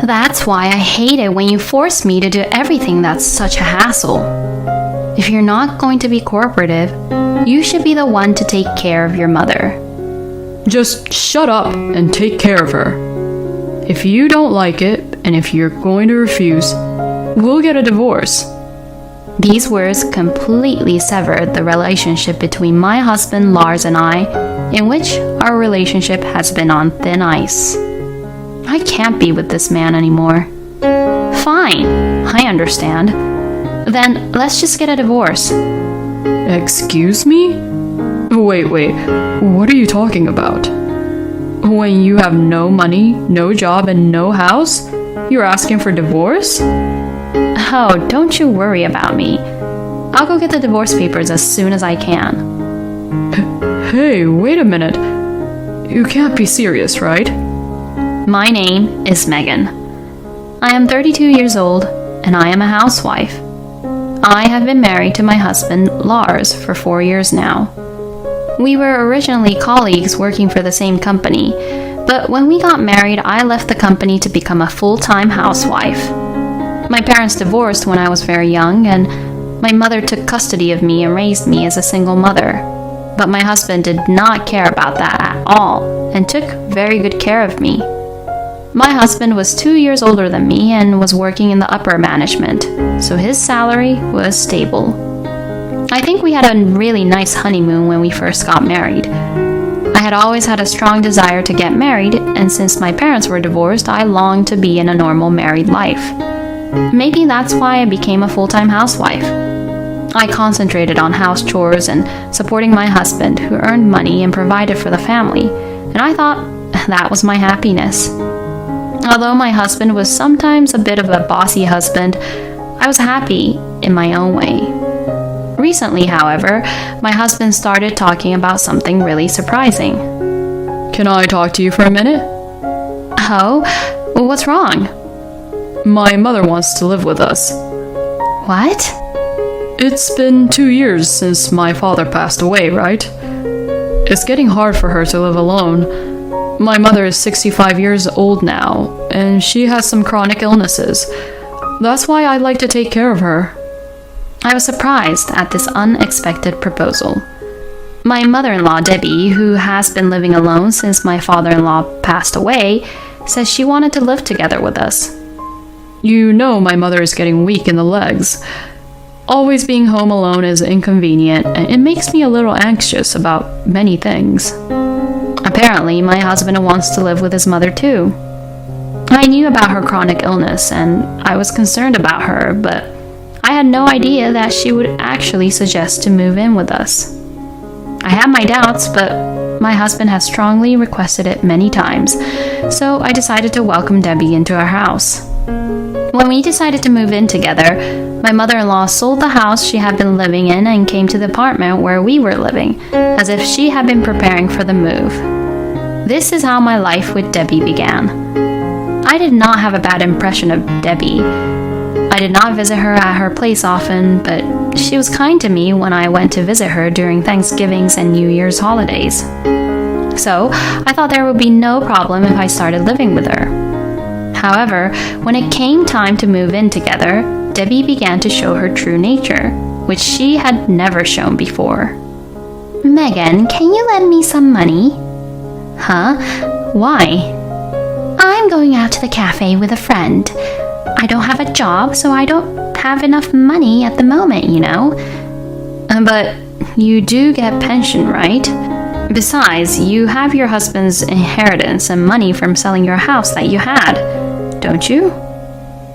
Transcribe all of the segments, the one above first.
That's why I hate it when you force me to do everything that's such a hassle. If you're not going to be cooperative, you should be the one to take care of your mother. Just shut up and take care of her. If you don't like it, and if you're going to refuse, we'll get a divorce. These words completely severed the relationship between my husband Lars and I, in which our relationship has been on thin ice. I can't be with this man anymore. Fine, I understand. Then let's just get a divorce. Excuse me? Wait, what are you talking about? When you have no money, no job, and no house, you're asking for divorce? Oh, don't you worry about me. I'll go get the divorce papers as soon as I can. Hey, wait a minute. You can't be serious, right? My name is Megan. I am 32 years old, and I am a housewife. I have been married to my husband, Lars, for 4 years now. We were originally colleagues working for the same company, but when we got married, I left the company to become a full-time housewife. My parents divorced when I was very young, and my mother took custody of me and raised me as a single mother. But my husband did not care about that at all, and took very good care of me. My husband was 2 years older than me and was working in the upper management, so his salary was stable. I think we had a really nice honeymoon when we first got married. I had always had a strong desire to get married, and since my parents were divorced, I longed to be in a normal married life. Maybe that's why I became a full-time housewife. I concentrated on house chores and supporting my husband, who earned money and provided for the family, and I thought that was my happiness. Although my husband was sometimes a bit of a bossy husband, I was happy in my own way. Recently, however, my husband started talking about something really surprising. Can I talk to you for a minute? Oh, what's wrong? My mother wants to live with us. What? It's been 2 years since my father passed away, right? It's getting hard for her to live alone. My mother is 65 years old now, and she has some chronic illnesses. That's why I'd like to take care of her. I was surprised at this unexpected proposal. My mother-in-law, Debbie, who has been living alone since my father-in-law passed away, says she wanted to live together with us. You know my mother is getting weak in the legs. Always being home alone is inconvenient, and it makes me a little anxious about many things. Apparently, my husband wants to live with his mother too. I knew about her chronic illness, and I was concerned about her, but I had no idea that she would actually suggest to move in with us. I had my doubts, but my husband has strongly requested it many times, so I decided to welcome Debbie into our house. When we decided to move in together, my mother-in-law sold the house she had been living in and came to the apartment where we were living, as if she had been preparing for the move. This is how my life with Debbie began. I did not have a bad impression of Debbie. I did not visit her at her place often, but she was kind to me when I went to visit her during Thanksgivings and New Year's holidays. So, I thought there would be no problem if I started living with her. However, when it came time to move in together, Debbie began to show her true nature, which she had never shown before. Megan, can you lend me some money? Huh? Why? I'm going out to the cafe with a friend. I don't have a job, so I don't have enough money at the moment, you know. But you do get pension, right? Besides, you have your husband's inheritance and money from selling your house that you had, don't you?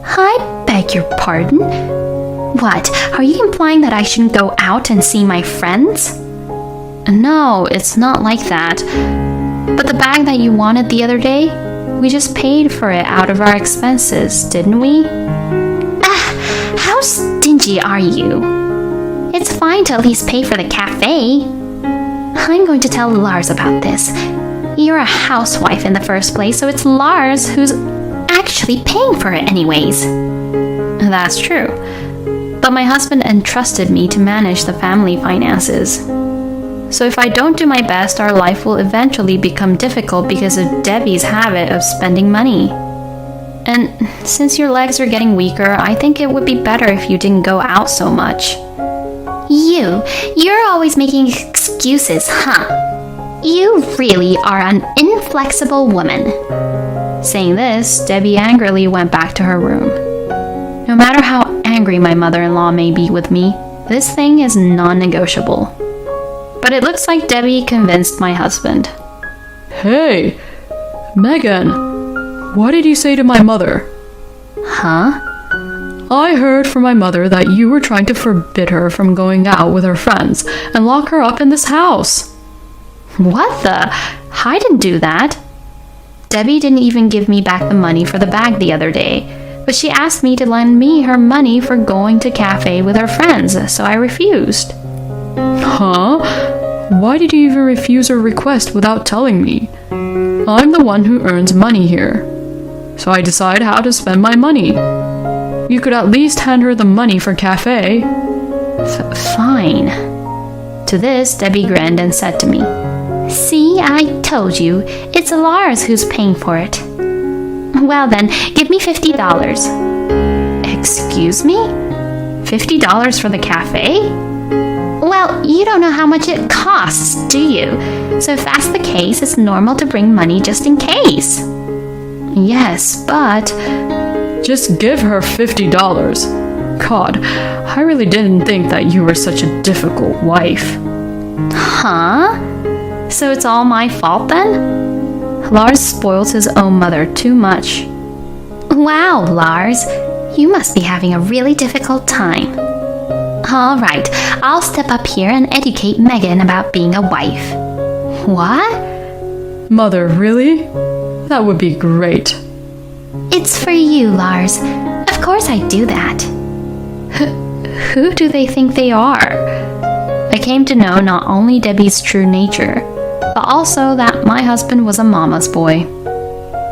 I beg your pardon? What, are you implying that I shouldn't go out and see my friends? No, it's not like that. But the bag that you wanted the other day, we just paid for it out of our expenses, didn't we? How stingy are you? It's fine to at least pay for the cafe. I'm going to tell Lars about this. You're a housewife in the first place, so it's Lars who's actually paying for it anyways. That's true. But my husband entrusted me to manage the family finances. So if I don't do my best, our life will eventually become difficult because of Debbie's habit of spending money. And since your legs are getting weaker, I think it would be better if you didn't go out so much. You're always making excuses, huh? You really are an inflexible woman. Saying this, Debbie angrily went back to her room. No matter how angry my mother-in-law may be with me, this thing is non-negotiable. But it looks like Debbie convinced my husband. Hey, Megan, what did you say to my mother? Huh? I heard from my mother that you were trying to forbid her from going out with her friends and lock her up in this house. What the? I didn't do that. Debbie didn't even give me back the money for the bag the other day, but she asked me to lend me her money for going to cafe with her friends, so I refused. Huh? Why did you even refuse her request without telling me? I'm the one who earns money here, so I decide how to spend my money. You could at least hand her the money for cafe. Fine. To this, Debbie grinned and said to me, See, I told you. It's Lars who's paying for it. Well then, give me $50. Excuse me? $50 for the cafe? Well, you don't know how much it costs, do you? So if that's the case, it's normal to bring money just in case. Yes, but... Just give her $50. God, I really didn't think that you were such a difficult wife. Huh? So it's all my fault then? Lars spoils his own mother too much. Wow, Lars, you must be having a really difficult time. All right, I'll step up here and educate Megan about being a wife. What? Mother, really? That would be great. It's for you, Lars. Of course I'd do that. Who do they think they are? I came to know not only Debbie's true nature, but also that my husband was a mama's boy.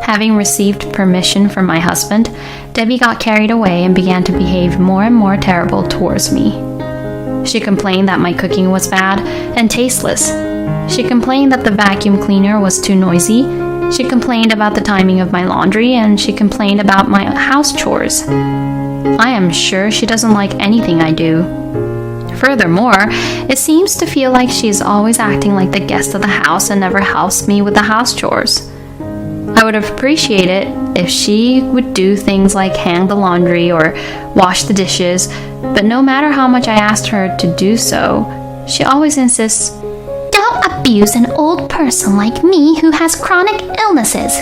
Having received permission from my husband, Debbie got carried away and began to behave more and more terrible towards me. She complained that my cooking was bad and tasteless. She complained that the vacuum cleaner was too noisy. She complained about the timing of my laundry, and she complained about my house chores. I am sure she doesn't like anything I do. Furthermore, it seems to feel like she is always acting like the guest of the house and never helps me with the house chores. I would appreciate it if she would do things like hang the laundry or wash the dishes, but no matter how much I asked her to do so, she always insists, Don't abuse an old person like me who has chronic illnesses.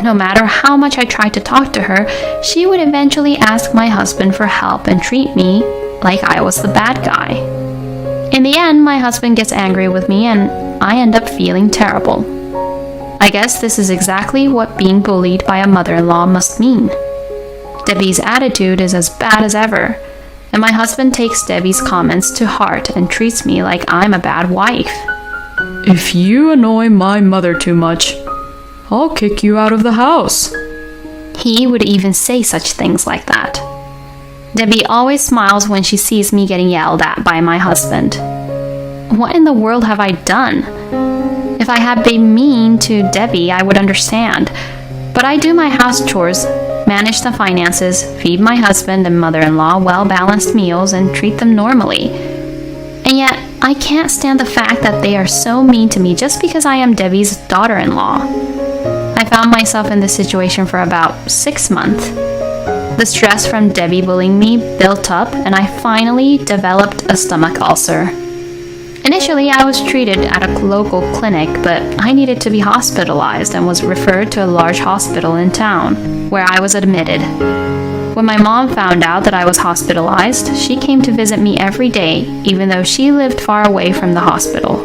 No matter how much I tried to talk to her, she would eventually ask my husband for help and treat me like I was the bad guy. In the end, my husband gets angry with me and I end up feeling terrible. I guess this is exactly what being bullied by a mother-in-law must mean. Debbie's attitude is as bad as ever, and my husband takes Debbie's comments to heart and treats me like I'm a bad wife. If you annoy my mother too much, I'll kick you out of the house. He would even say such things like that. Debbie always smiles when she sees me getting yelled at by my husband. What in the world have I done? If I had been mean to Debbie, I would understand. But I do my house chores, manage the finances, feed my husband and mother-in-law well-balanced meals, and treat them normally. And yet, I can't stand the fact that they are so mean to me just because I am Debbie's daughter-in-law. I found myself in this situation for about 6 months. The stress from Debbie bullying me built up, and I finally developed a stomach ulcer. Initially, I was treated at a local clinic, but I needed to be hospitalized and was referred to a large hospital in town, where I was admitted. When my mom found out that I was hospitalized, she came to visit me every day, even though she lived far away from the hospital.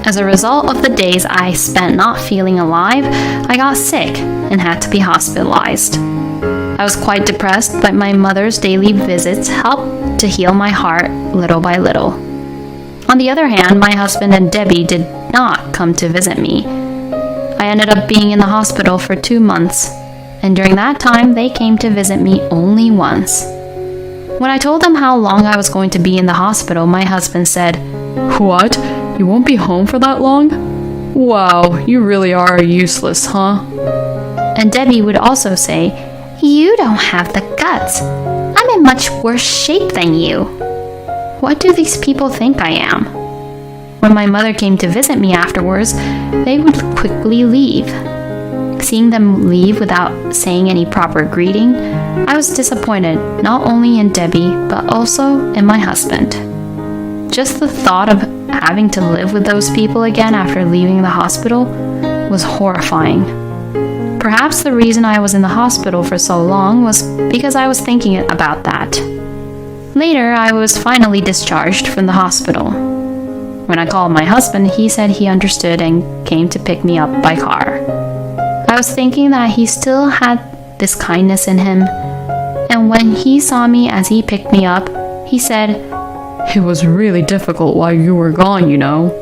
As a result of the days I spent not feeling alive, I got sick and had to be hospitalized. I was quite depressed, but my mother's daily visits helped to heal my heart little by little. On the other hand, my husband and Debbie did not come to visit me. I ended up being in the hospital for 2 months, and during that time, they came to visit me only once. When I told them how long I was going to be in the hospital, my husband said, What? You won't be home for that long? Wow, you really are useless, huh? And Debbie would also say, "You don't have the guts. I'm in much worse shape than you." "What do these people think I am?" When my mother came to visit me afterwards, they would quickly leave. Seeing them leave without saying any proper greeting, I was disappointed not only in Debbie, but also in my husband. Just the thought of having to live with those people again after leaving the hospital was horrifying. Perhaps the reason I was in the hospital for so long was because I was thinking about that. Later, I was finally discharged from the hospital. When I called my husband, he said he understood and came to pick me up by car. I was thinking that he still had this kindness in him, and when he saw me as he picked me up, he said, "It was really difficult while you were gone, you know."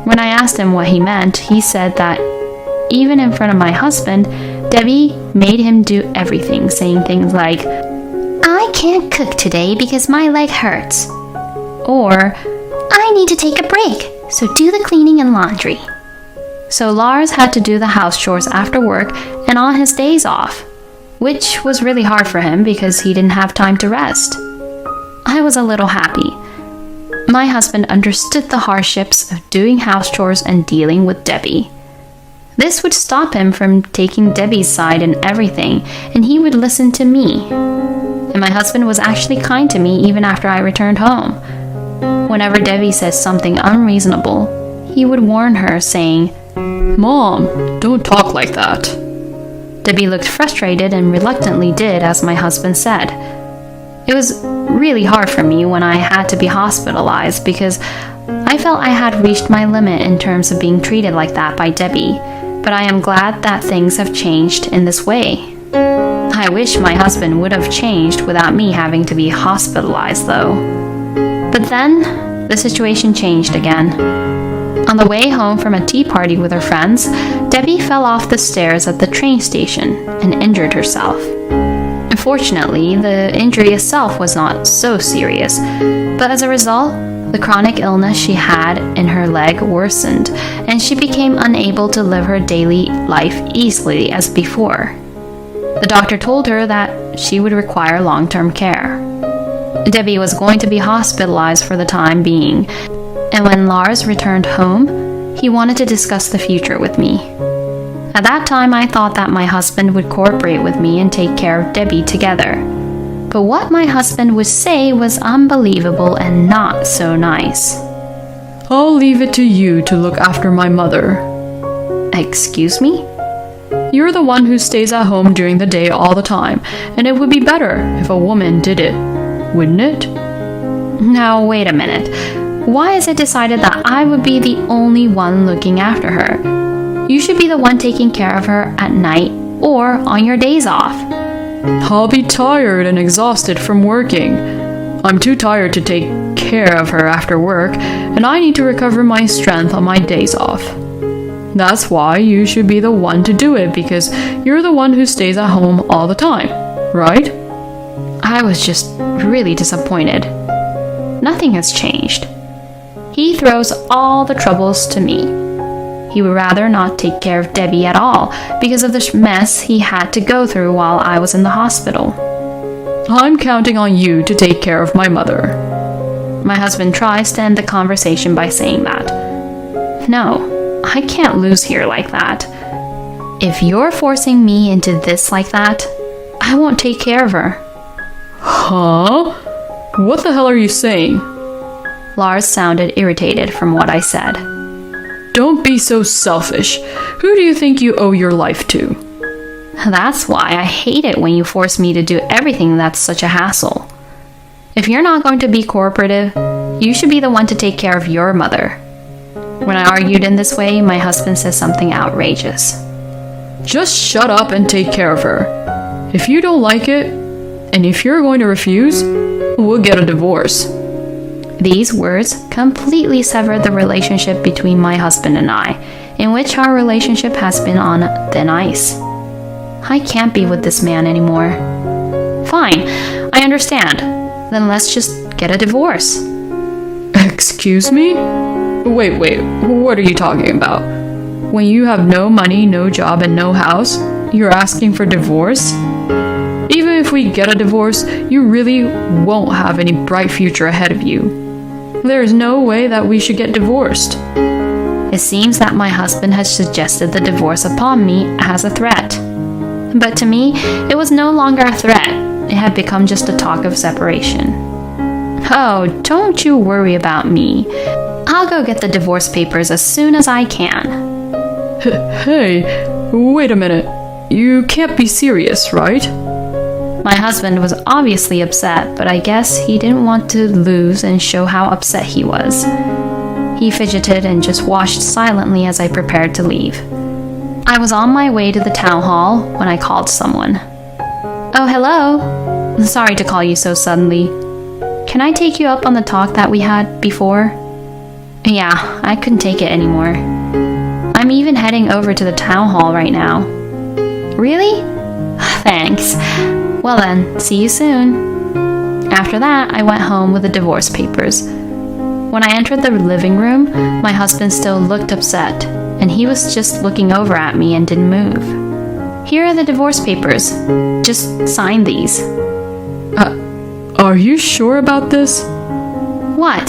When I asked him what he meant, he said that even in front of my husband, Debbie made him do everything, saying things like, "I can't cook today because my leg hurts." or, "I need to take a break, so do the cleaning and laundry." so Lars had to do the house chores after work and on his days off, which was really hard for him because he didn't have time to rest. I was a little happy. My husband understood the hardships of doing house chores and dealing with Debbie. This would stop him from taking Debbie's side in everything, and he would listen to me. And my husband was actually kind to me even after I returned home. Whenever Debbie says something unreasonable, he would warn her, saying, "Mom, don't talk like that." Debbie looked frustrated and reluctantly did as my husband said. It was really hard for me when I had to be hospitalized because I felt I had reached my limit in terms of being treated like that by Debbie, but I am glad that things have changed in this way. I wish my husband would have changed without me having to be hospitalized though. But then, the situation changed again. On the way home from a tea party with her friends, Debbie fell off the stairs at the train station and injured herself. Unfortunately, the injury itself was not so serious, but as a result, the chronic illness she had in her leg worsened, and she became unable to live her daily life easily as before. The doctor told her that she would require long-term care. Debbie was going to be hospitalized for the time being, and when Lars returned home, he wanted to discuss the future with me. At that time, I thought that my husband would cooperate with me and take care of Debbie together. But what my husband would say was unbelievable and not so nice. "I'll leave it to you to look after my mother." Excuse me? "You're the one who stays at home during the day all the time, and it would be better if a woman did it, wouldn't it?" Now, wait a minute. Why is it decided that I would be the only one looking after her? You should be the one taking care of her at night or on your days off. "I'll be tired and exhausted from working. I'm too tired to take care of her after work, and I need to recover my strength on my days off. That's why you should be the one to do it, because you're the one who stays at home all the time, right?" I was just really disappointed. Nothing has changed. He throws all the troubles to me. He would rather not take care of Debbie at all because of the mess he had to go through while I was in the hospital. "I'm counting on you to take care of my mother." My husband tries to end the conversation by saying that. No, I can't lose here like that. If you're forcing me into this like that, I won't take care of her. "Huh? What the hell are you saying?" Lars sounded irritated from what I said. "Don't be so selfish. Who do you think you owe your life to?" That's why I hate it when you force me to do everything that's such a hassle. If you're not going to be cooperative, you should be the one to take care of your mother. When I argued in this way, my husband said something outrageous. "Just shut up and take care of her. If you don't like it, and if you're going to refuse, we'll get a divorce." These words completely severed the relationship between my husband and I, in which our relationship has been on thin ice. I can't be with this man anymore. Fine, I understand. Then let's just get a divorce. "Excuse me? Wait, what are you talking about? When you have no money, no job, and no house, you're asking for divorce? Even if we get a divorce, you really won't have any bright future ahead of you. There is no way that we should get divorced. It seems that my husband had suggested the divorce upon me as a threat. But to me, it was no longer a threat. It had become just a talk of separation. Oh, don't you worry about me. I'll go get the divorce papers as soon as I can. Hey, wait a minute. You can't be serious, right? My husband was obviously upset, but I guess he didn't want to lose and show how upset he was. He fidgeted and just watched silently as I prepared to leave. I was on my way to the town hall when I called someone. Oh, hello. Sorry to call you so suddenly. Can I take you up on the talk that we had before? Yeah, I couldn't take it anymore. I'm even heading over to the town hall right now. Really? Thanks. Well then, see you soon. After that, I went home with the divorce papers. When I entered the living room, my husband still looked upset, and he was just looking over at me and didn't move. Here are the divorce papers. Just sign these. Are you sure about this? What?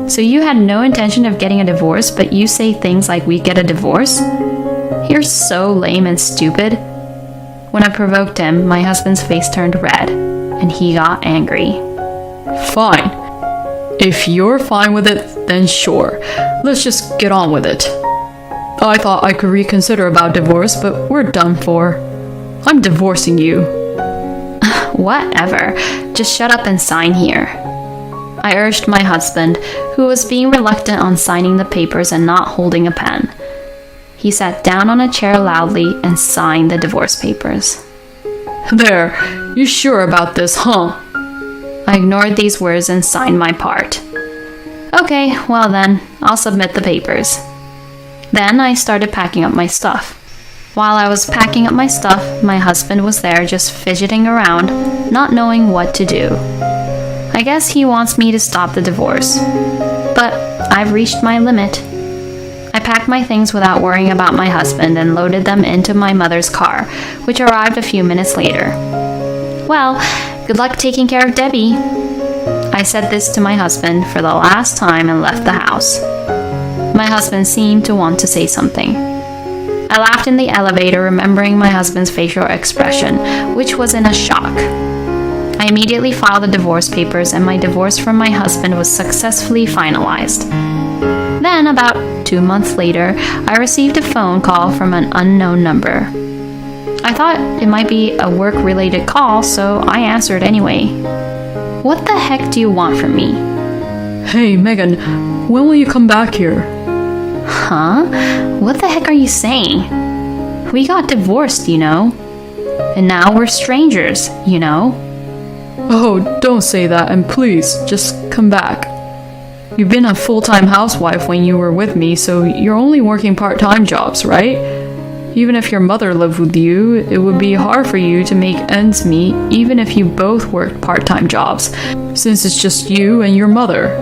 So you had no intention of getting a divorce, but you say things like we get a divorce? You're so lame and stupid. When I provoked him, my husband's face turned red, and he got angry. Fine. If you're fine with it, then sure. Let's just get on with it. I thought I could reconsider about divorce, but we're done for. I'm divorcing you. Whatever. Just shut up and sign here. I urged my husband, who was being reluctant on signing the papers and not holding a pen. He sat down on a chair loudly and signed the divorce papers. There, you sure about this, huh? I ignored these words and signed my part. Okay, well then, I'll submit the papers. Then I started packing up my stuff. While I was packing up my stuff, my husband was there just fidgeting around, not knowing what to do. I guess he wants me to stop the divorce. But I've reached my limit. I packed my things without worrying about my husband and loaded them into my mother's car, which arrived a few minutes later. Well, good luck taking care of Debbie. I said this to my husband for the last time and left the house. My husband seemed to want to say something. I laughed in the elevator, remembering my husband's facial expression, which was in a shock. I immediately filed the divorce papers, and my divorce from my husband was successfully finalized. Then, about 2 months later, I received a phone call from an unknown number. I thought it might be a work-related call, so I answered anyway. What the heck do you want from me? Hey, Megan, when will you come back here? Huh? What the heck are you saying? We got divorced, you know. And now we're strangers, you know. Oh, don't say that, and please, just come back. You've been a full-time housewife when you were with me, so you're only working part-time jobs, right? Even if your mother lived with you, it would be hard for you to make ends meet even if you both worked part-time jobs, since it's just you and your mother.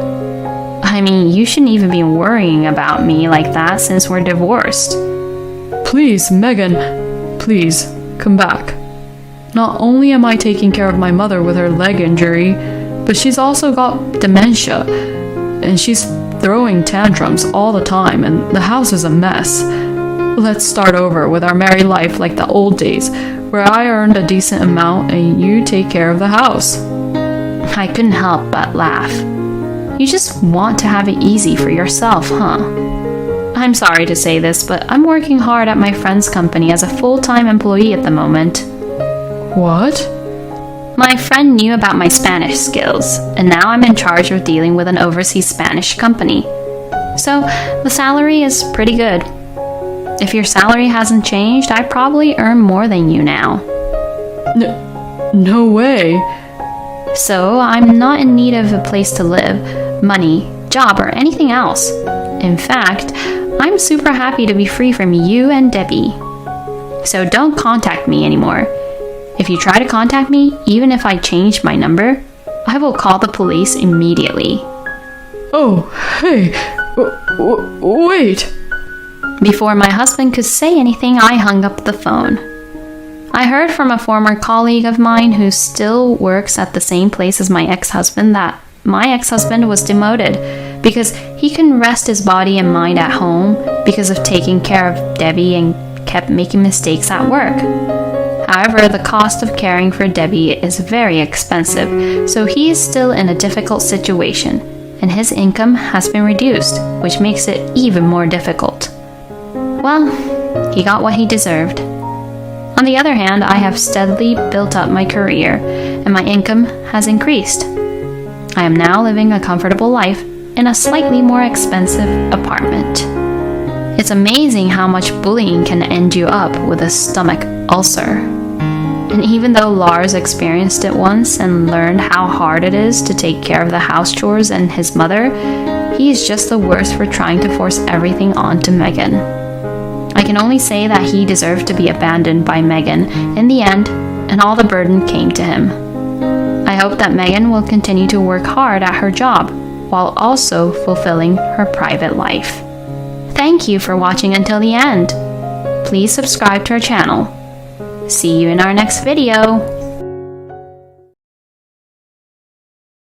I mean, you shouldn't even be worrying about me like that since we're divorced. Please, Megan, please, come back. Not only am I taking care of my mother with her leg injury, but she's also got dementia, and she's throwing tantrums all the time, and the house is a mess. Let's start over with our married life like the old days, where I earned a decent amount and you take care of the house. I couldn't help but laugh. You just want to have it easy for yourself, huh? I'm sorry to say this, but I'm working hard at my friend's company as a full-time employee at the moment. What? My friend knew about my Spanish skills, and now I'm in charge of dealing with an overseas Spanish company. So, the salary is pretty good. If your salary hasn't changed, I probably earn more than you now. No way. So, I'm not in need of a place to live, money, job, or anything else. In fact, I'm super happy to be free from you and Debbie. So don't contact me anymore. If you try to contact me, even if I change my number, I will call the police immediately. Oh, hey, wait. Before my husband could say anything, I hung up the phone. I heard from a former colleague of mine who still works at the same place as my ex-husband that my ex-husband was demoted because he couldn't rest his body and mind at home because of taking care of Debbie and kept making mistakes at work. However, the cost of caring for Debbie is very expensive, so he is still in a difficult situation, and his income has been reduced, which makes it even more difficult. Well, he got what he deserved. On the other hand, I have steadily built up my career, and my income has increased. I am now living a comfortable life in a slightly more expensive apartment. It's amazing how much bullying can end you up with a stomach ulcer. And even though Lars experienced it once and learned how hard it is to take care of the house chores and his mother, he is just the worst for trying to force everything onto Megan. I can only say that he deserved to be abandoned by Megan in the end, and all the burden came to him. I hope that Megan will continue to work hard at her job while also fulfilling her private life. Thank you for watching until the end. Please subscribe to our channel. See you in our next video.